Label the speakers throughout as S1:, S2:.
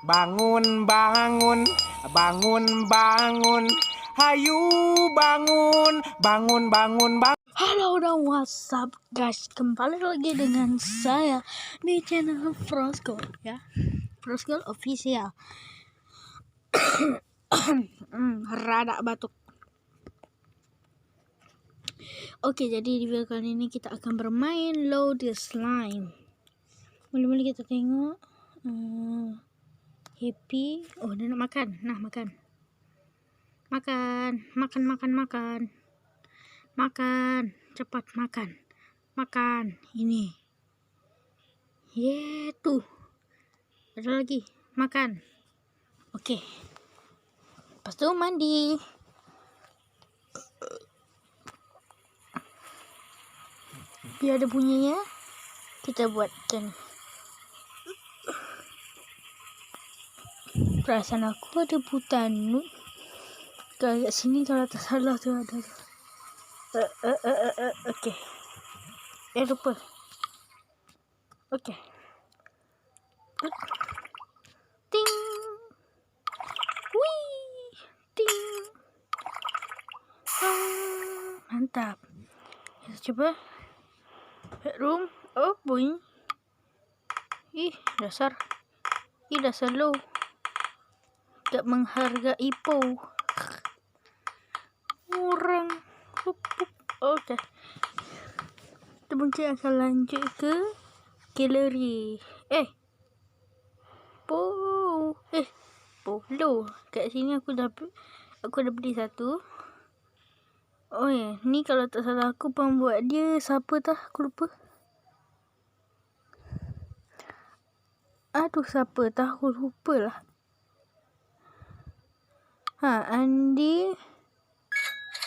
S1: Bangun, bangun, bangun, bangun. Hayu bangun, bangun, bangun, bangun.
S2: Halo dan what's up guys, kembali lagi dengan saya di channel Frosco ya, Frosco official. Rada batuk. Oke, jadi di video kali ini kita akan bermain Load the Slime. Mula-mula kita tengok happy. Oh, dia nak makan. Nah, makan. Makan. Cepat makan. Makan. Ini. Tuh. Ada lagi. Makan. Oke. Lepas tu mandi. Biar ada bunyinya, kita buatkan. Perasaan aku ada butan kat sini, kalau tak salah tu ada. Okey. Lupa. Okey. Ting. Wih. Ting. Mantap. Kita cuba. Bedroom. Oh, bunyi. Dasar lo. Tak menghargai orang. Okey. Kita mungkin akan lanjut ke galeri. Polo. Kat sini aku dah beli satu. Oh ya, ni kalau tak salah aku pembuat dia siapa tah? Aku lupa. Siapa tah? Aku lupa lah. Andi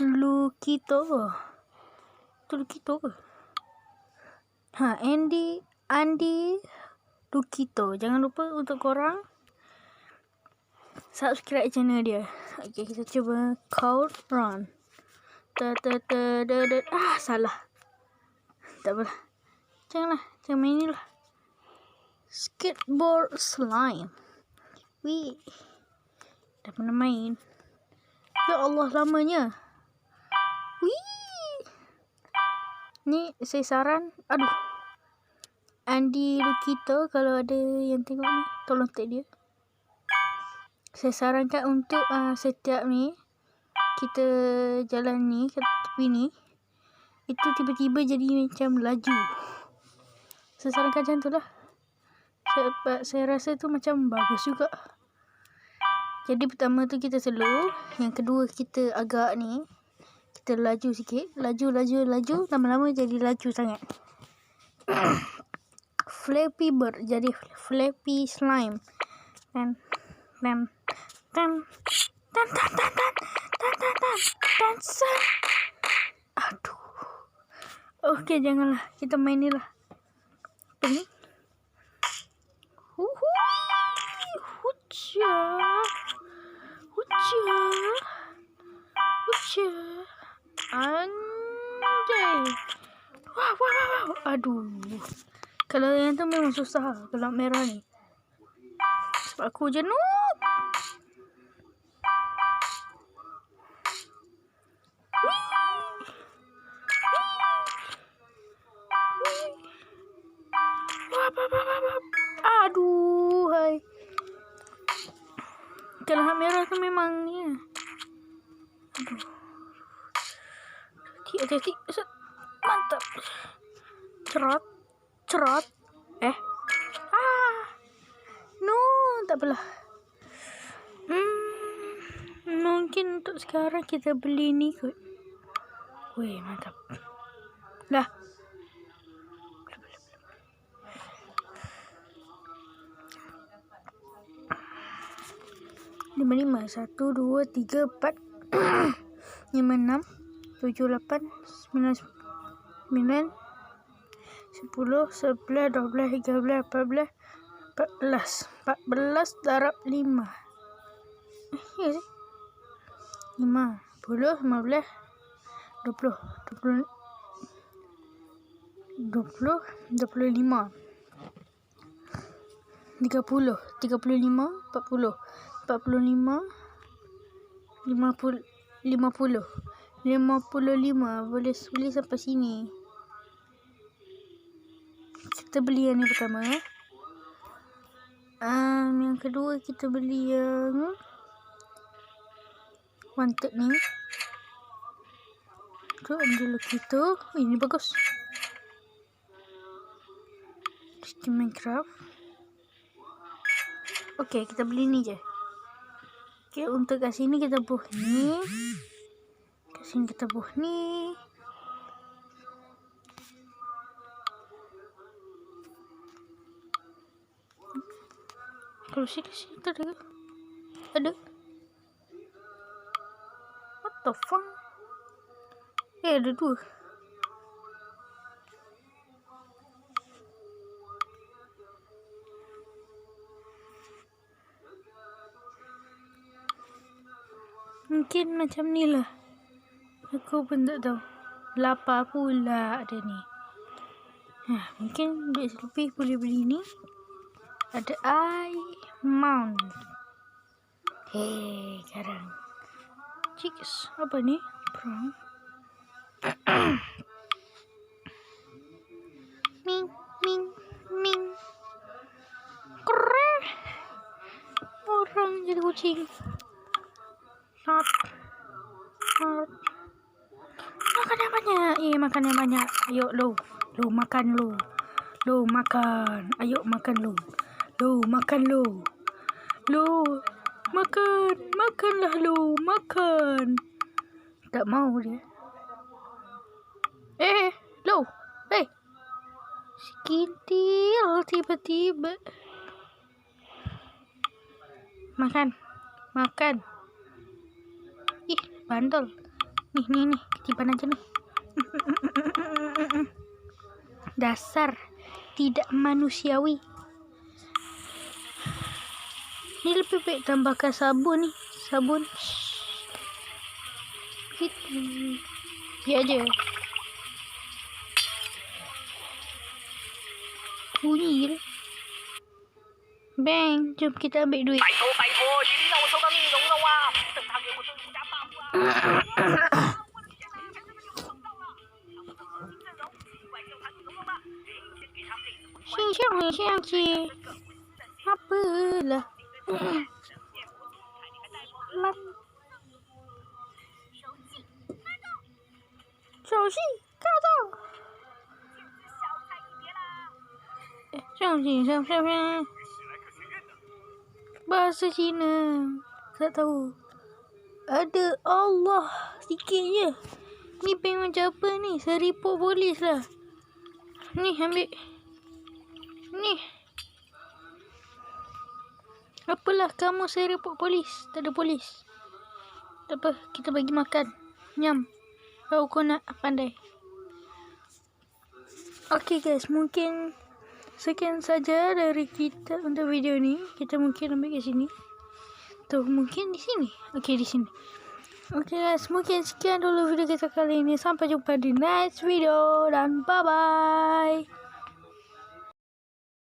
S2: Lokito. Itu Lokito ke? Andi Lokito. Jangan lupa untuk korang subscribe channel dia. Okey, kita cuba code run. Salah. Tak apalah. Jangan main ni lah. Skateboard slime. Wih. Dah pernah main. Ya Allah, lamanya. Wih. Ni saya saran. Andi Lokito, kalau ada yang tengok ni, tolong tag dia. Saya sarankan untuk setiap ni, kita jalan ni ke tepi ni, itu tiba-tiba jadi macam laju. Saya sarankan macam tu lah. Saya rasa tu macam bagus juga. Jadi pertama tu kita slow, yang kedua kita agak ni, kita laju sikit, laju, lama-lama jadi laju sangat. Flappy bird jadi flappy slime. Dan aduh. Okey, janganlah, kita main ni lah. Apa ni? Anjay. Wow. Aduh. Kalau yang tu memang susah, kalau merah ni. Sebab aku jenuh. Aduh, hai. Kalau merah tu memang ni. Aduh. Hati-hati. Mantap. Cerot. No, tak apalah. Mungkin untuk sekarang kita beli ni kot. Weh, mantap. Dah. 5, 1, 2, 3, 4, 5, 6, 7, 8, 9, 10, 11, 12, 13, 14, 14 darab 5. Ya sih? 5, 10, 15, 20, 25. 30, 35, 40, 45, 50, 50, 55. Boleh sampai sini. Kita beli yang ni pertama. Yang kedua kita beli yang wanted ni. Tu ada lokito. Ini bagus. Steam Minecraft. Okey, kita beli ni je. Okey, untuk kat sini kita buh ni. Kat sini kita buh ni. Kalau sini tak ada. Ada. What the fuck? Ada 2. Mungkin macam ni lah. Aku pun tak tahu. Lapar pula ada ni. Mungkin duit lebih boleh beli ni. Ada mount. Sekarang. Chicks. Apa ni? Perang. Ming, ming, ming. Keren. Orang jadi kucing. Not. Makan yang banyak. Makan yang banyak. Ayo, lo makan lo. Lo makan. Ayo makan lo. Lo makan lo. Lo makan. Makanlah lo. Makan. Tak mau dia. Lo. Sekintil tiba-tiba. Makan. Bandel. Nih. Ketiban aja nih. Dasar tidak manusiawi. Ini lebih baik tambahkan sabun nih. Sabun. Gitu. Ya aja. Bunyi je. Bang, jom kita ambil duit. Siang cik. Apalah. Sosi, kau tahu? Siang. Bahasa Cina. Tak tahu. Ada Allah sikit je. Ni bank macam apa ni? Seriput polis lah. Ni ambil. Ni. Apalah kamu seriput polis? Tak ada polis. Tak apa, kita bagi makan. Nyam. Kau nak pandai. Okay guys, mungkin sekian saja dari kita untuk video ni. Kita mungkin ambil kat sini. Atau mungkin di sini. Okay, di sini. Okay guys, mungkin sekian dulu video kita kali ini. Sampai jumpa di next video. Dan bye-bye.